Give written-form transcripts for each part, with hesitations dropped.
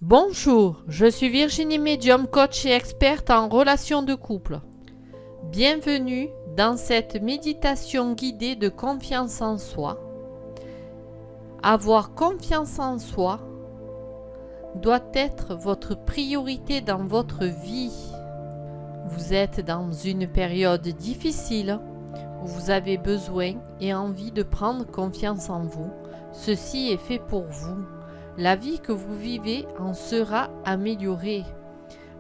Bonjour, je suis Virginie Medium, coach et experte en relations de couple. Bienvenue dans cette méditation guidée de confiance en soi. Avoir confiance en soi doit être votre priorité dans votre vie. Vous êtes dans une période difficile où vous avez besoin et envie de prendre confiance en vous. Ceci est fait pour vous. La vie que vous vivez en sera améliorée.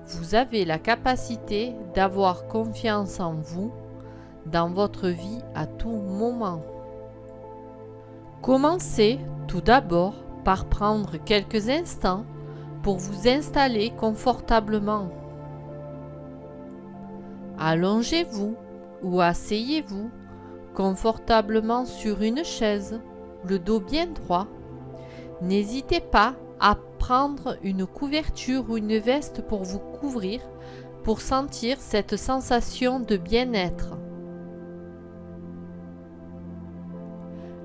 Vous avez la capacité d'avoir confiance en vous dans votre vie à tout moment. Commencez tout d'abord par prendre quelques instants pour vous installer confortablement. Allongez-vous ou asseyez-vous confortablement sur une chaise, le dos bien droit. N'hésitez pas à prendre une couverture ou une veste pour vous couvrir, pour sentir cette sensation de bien-être.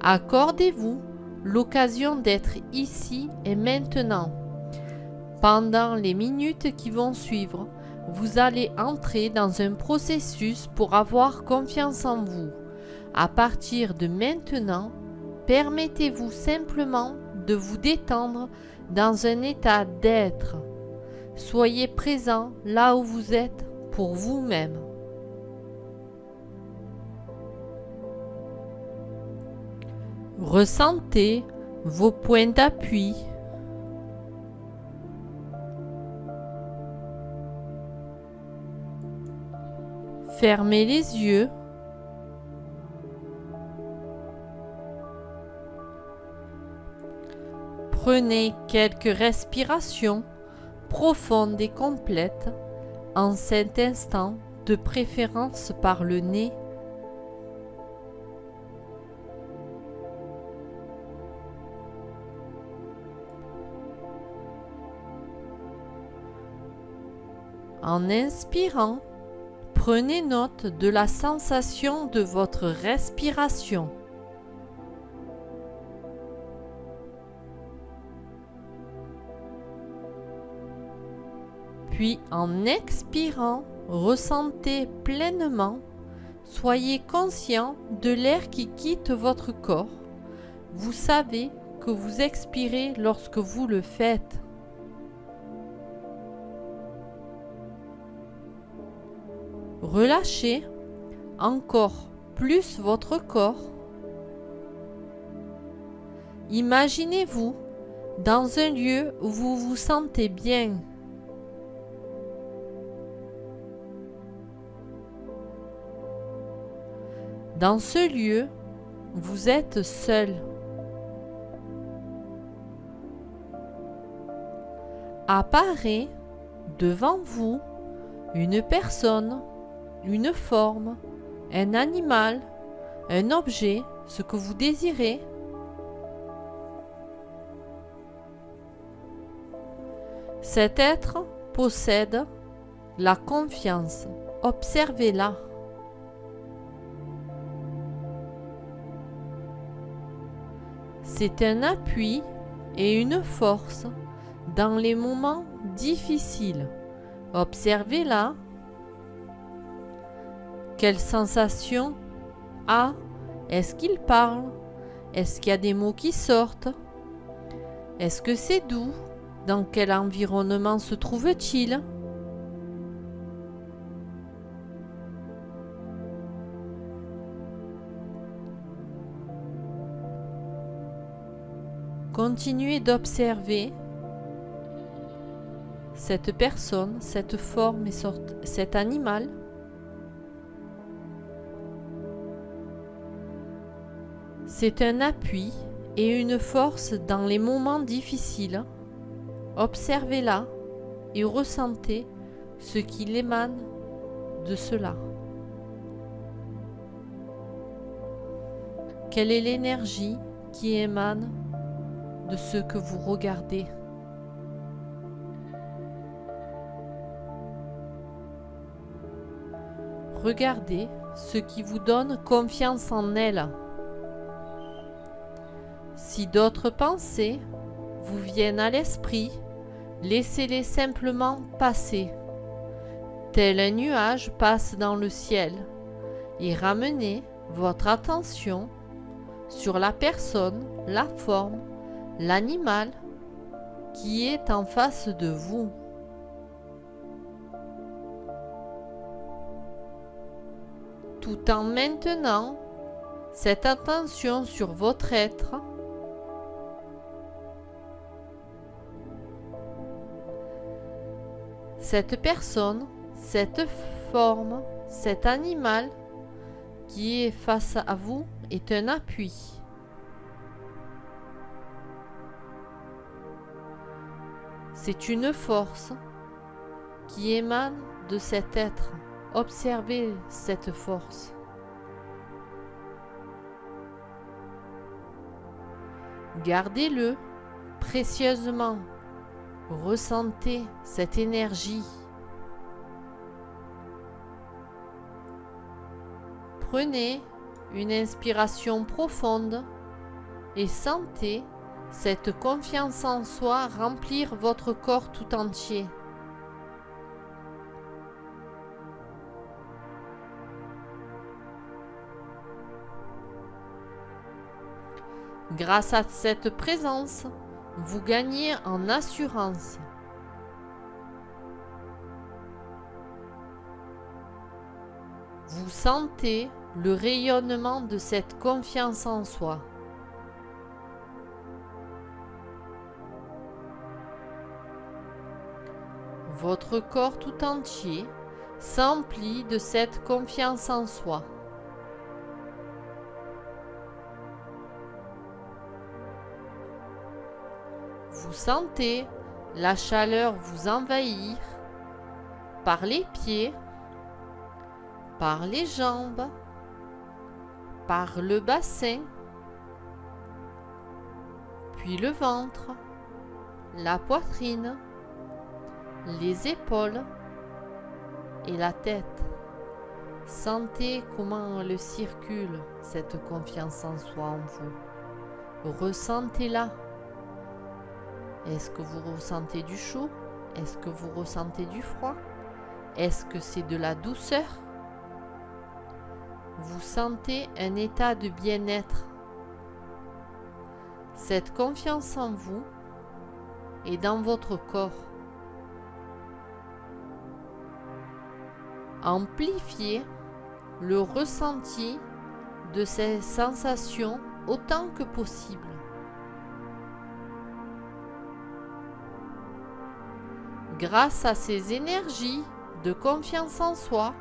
Accordez-vous l'occasion d'être ici et maintenant. Pendant les minutes qui vont suivre, vous allez entrer dans un processus pour avoir confiance en vous. À partir de maintenant, permettez-vous simplement de vous détendre dans un état d'être. Soyez présent là où vous êtes pour vous-même. Ressentez vos points d'appui. Fermez les yeux. Prenez quelques respirations profondes et complètes en cet instant, de préférence par le nez. En inspirant, prenez note de la sensation de votre respiration. Puis en expirant, ressentez pleinement, soyez conscient de l'air qui quitte votre corps. Vous savez que vous expirez lorsque vous le faites. Relâchez encore plus votre corps. Imaginez-vous dans un lieu où vous vous sentez bien. Dans ce lieu, vous êtes seul. Apparaît devant vous une personne, une forme, un animal, un objet, ce que vous désirez. Cet être possède la confiance. Observez-la. C'est un appui et une force dans les moments difficiles. Observez-la. Quelle sensation a? Est-ce qu'il parle? Est-ce qu'il y a des mots qui sortent? Est-ce que c'est doux? Dans quel environnement se trouve-t-il? Continuez d'observer cette personne, cette forme et cet animal. C'est un appui et une force dans les moments difficiles. Observez-la et ressentez ce qui émane de cela. Quelle est l'énergie qui émane de ce que vous regardez? Regardez ce qui vous donne confiance en elle. Si d'autres pensées vous viennent à l'esprit, Laissez-les simplement passer, tel un nuage passe dans le ciel, et ramenez votre attention sur la personne, la forme, l'animal qui est en face de vous. Tout en maintenant cette attention sur votre être, cette personne, cette forme, cet animal qui est face à vous est un appui. C'est une force qui émane de cet être. Observez cette force. Gardez-le précieusement. Ressentez cette énergie. Prenez une inspiration profonde et sentez cette confiance en soi remplir votre corps tout entier. Grâce à cette présence, vous gagnez en assurance. Vous sentez le rayonnement de cette confiance en soi. Votre corps tout entier s'emplit de cette confiance en soi. Vous sentez la chaleur vous envahir par les pieds, par les jambes, par le bassin, puis le ventre, la poitrine, les épaules et la tête. Sentez comment elle circule, cette confiance en soi en vous. Ressentez-la. Est-ce que vous ressentez du chaud? Est-ce que vous ressentez du froid? Est-ce que c'est de la douceur? Vous sentez un état de bien-être. Cette confiance en vous est dans votre corps. Amplifiez le ressenti de ces sensations autant que possible. Grâce à ces énergies de confiance en soi,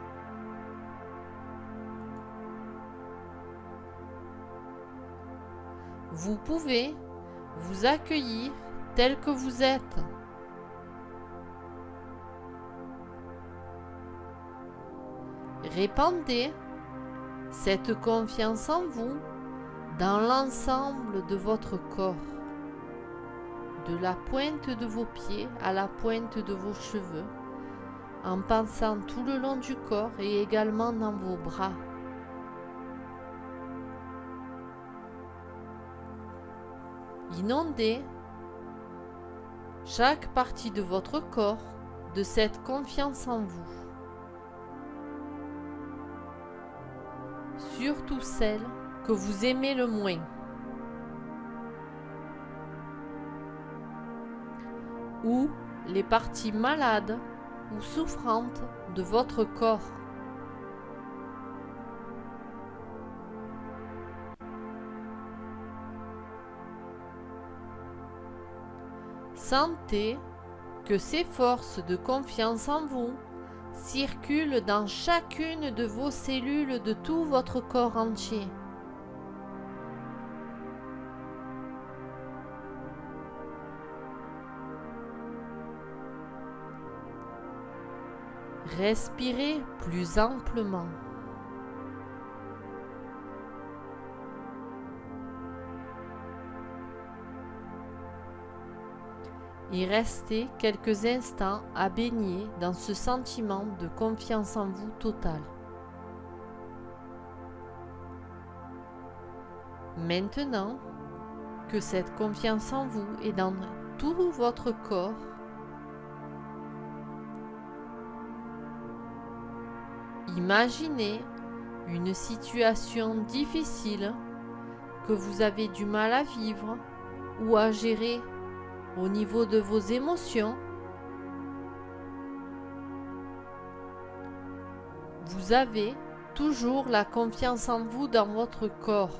vous pouvez vous accueillir tel que vous êtes. Répandez cette confiance en vous dans l'ensemble de votre corps, de la pointe de vos pieds à la pointe de vos cheveux, en passant tout le long du corps et également dans vos bras. Inondez chaque partie de votre corps de cette confiance en vous. Surtout celle que vous aimez le moins. Ou les parties malades ou souffrantes de votre corps. Sentez que ces forces de confiance en vous circulent dans chacune de vos cellules de tout votre corps entier. Respirez plus amplement. Et restez quelques instants à baigner dans ce sentiment de confiance en vous total. Maintenant que cette confiance en vous est dans tout votre corps, Imaginez une situation difficile que vous avez du mal à vivre ou à gérer au niveau de vos émotions. Vous avez toujours la confiance en vous dans votre corps.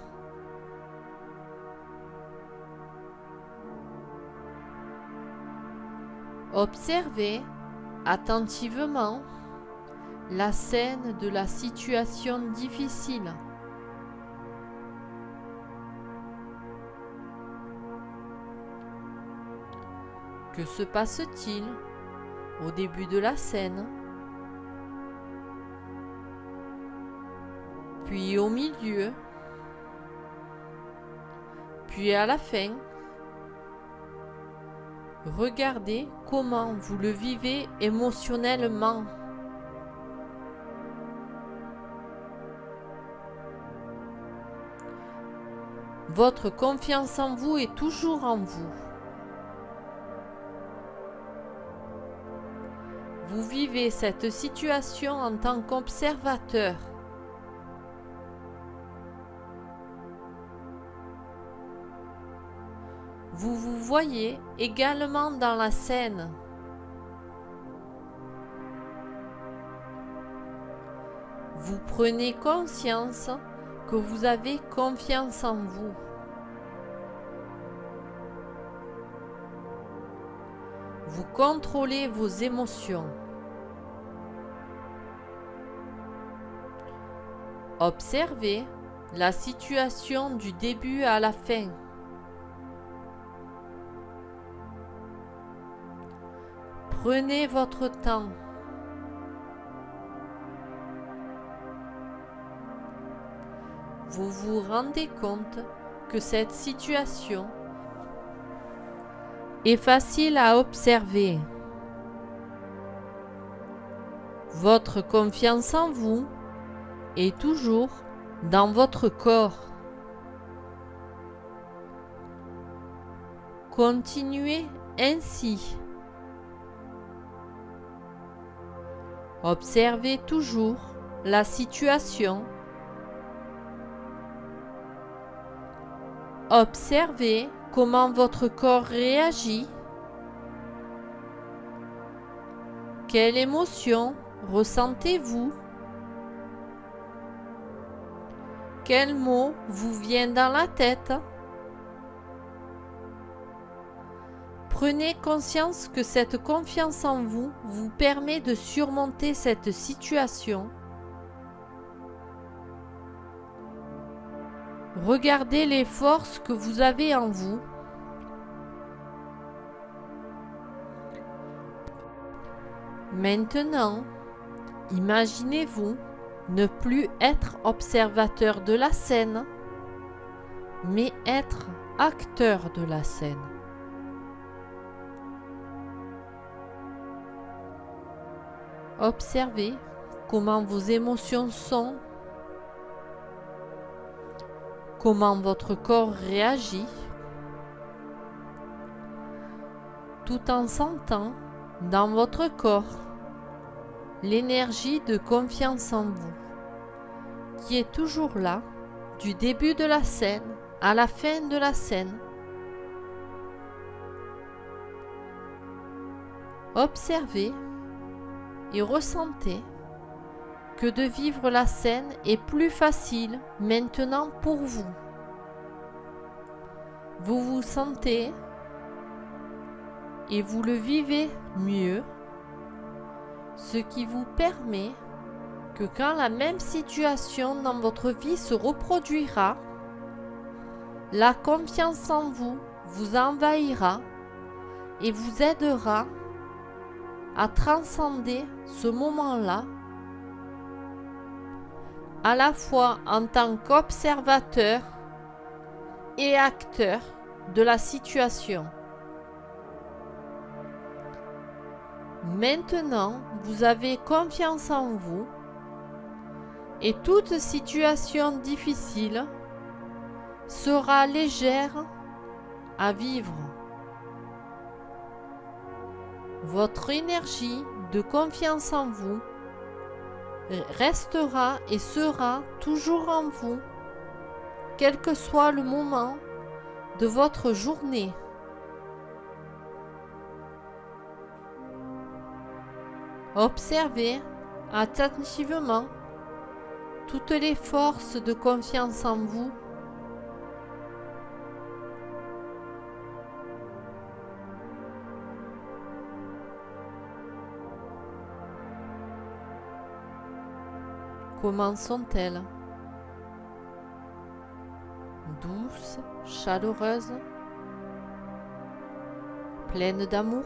Observez attentivement la scène de la situation difficile. Que se passe-t-il au début de la scène, puis au milieu, puis à la fin? Regardez comment vous le vivez émotionnellement. Votre confiance en vous est toujours en vous. Vous vivez cette situation en tant qu'observateur. Vous vous voyez également dans la scène. Vous prenez conscience que vous avez confiance en vous. Vous contrôlez vos émotions. Observez la situation du début à la fin. Prenez votre temps. Vous vous rendez compte que cette situation est facile à observer. Votre confiance en vous est toujours dans votre corps. Continuez ainsi. Observez toujours la situation. Observez comment votre corps réagit. Quelle émotion ressentez-vous? Quel mot vous vient dans la tête? Prenez conscience que cette confiance en vous vous permet de surmonter cette situation. Regardez les forces que vous avez en vous. Maintenant, imaginez-vous ne plus être observateur de la scène, mais être acteur de la scène. Observez comment vos émotions sont, comment votre corps réagit, tout en sentant dans votre corps l'énergie de confiance en vous, qui est toujours là, du début de la scène à la fin de la scène. Observez et ressentez que de vivre la scène est plus facile maintenant pour vous. Vous vous sentez et vous le vivez mieux, ce qui vous permet que quand la même situation dans votre vie se reproduira, la confiance en vous vous envahira et vous aidera à transcender ce moment-là, à la fois en tant qu'observateur et acteur de la situation. Maintenant, vous avez confiance en vous et toute situation difficile sera légère à vivre. Votre énergie de confiance en vous restera et sera toujours en vous, quel que soit le moment de votre journée. Observez attentivement toutes les forces de confiance en vous. Comment sont-elles? Douces, chaleureuses, pleines d'amour?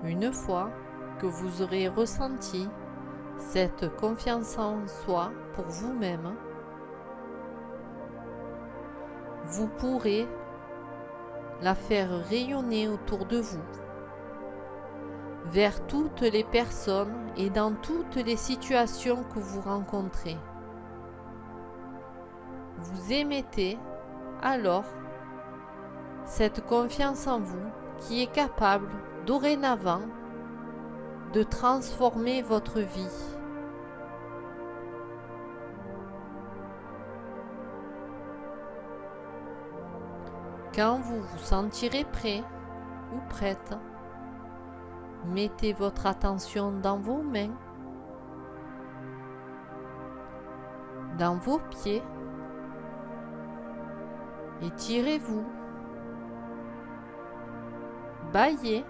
Une fois que vous aurez ressenti cette confiance en soi pour vous-même, vous pourrez la faire rayonner autour de vous, vers toutes les personnes et dans toutes les situations que vous rencontrez. Vous émettez alors cette confiance en vous qui est capable dorénavant de transformer votre vie. Quand vous vous sentirez prêt ou prête, mettez votre attention dans vos mains, dans vos pieds, étirez-vous, bâillez,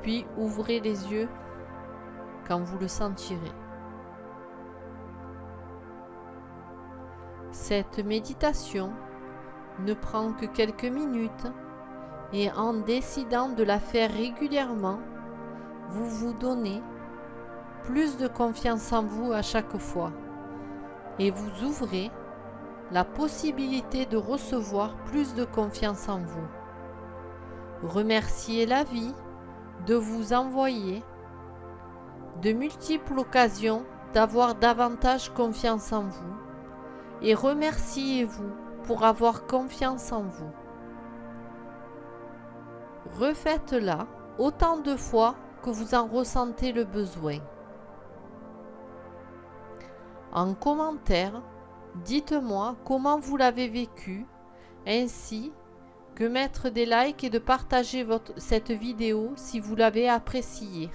puis ouvrez les yeux quand vous le sentirez. Cette méditation ne prend que quelques minutes et en décidant de la faire régulièrement, vous vous donnez plus de confiance en vous à chaque fois et vous ouvrez la possibilité de recevoir plus de confiance en vous. Remerciez la vie de vous envoyer de multiples occasions d'avoir davantage confiance en vous et remerciez-vous pour avoir confiance en vous. Refaites-la autant de fois que vous en ressentez le besoin. En commentaire, dites-moi comment vous l'avez vécu, ainsi que mettre des likes et de partager cette vidéo si vous l'avez appréciée.